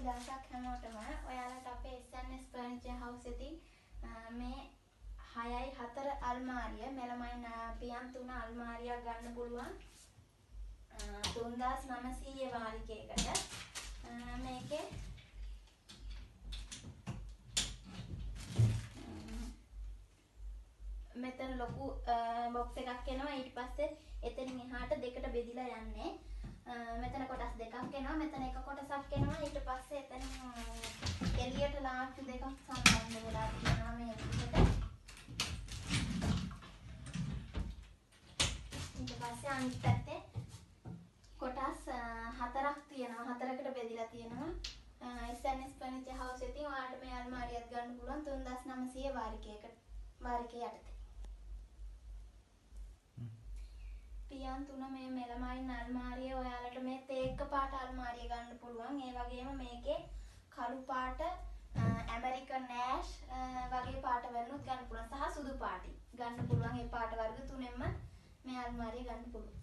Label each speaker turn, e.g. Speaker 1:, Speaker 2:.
Speaker 1: දවසක් හැමෝටම ඔයාලට අපේ SNS ෆර්නිචර් හවුස් එකේ මේ 6x4 අල්මාරිය මෙලමයින් පියන් 3 අල්මාරියක් ගන්න පුළුවන් 3900 වාරිකයකට මේකේ මෙතන ලොකු බොක්ස් එකක් එනවා ඊට පස්සේ එතනින් එහාට දෙකට බෙදිලා යන්නේ මෙතන කොටස් දෙකක් එනවා මෙතන එක කොටසක් එනවා ඊට පස්සේ එතනින් එළියට ලාස්ට් දෙකක් සම්බන්ධ වෙලා තියෙනවා මේ විදිහට ඊට පස්සේ අනිත් පැත්තේ කොටස් හතරක් තියෙනවා හතරකට බෙදිලා තියෙනවා SNS ෆර්නිචර් හවුස් එකේ ඔයාලට මේ අල්මාරියක් ගන්න පුළුවන් 3900 වාරිකය යටතේ පියන් 3 මේ මෙලමයින් අල්මාරිය ඔයාලට මේ තේක්ක පාට අල්මාරිය ගන්න පුළුවන් ඒ වගේම මේකේ කළු පාට ඇමරිකන් ඇෂ් වගේ පාට වලුත් ගන්න පුළුවන් සහ සුදු පාටි ගන්න පුළුවන් ඒ පාට වර්ග තුනෙන්ම මේ අල්මාරිය ගන්න පුළුවන්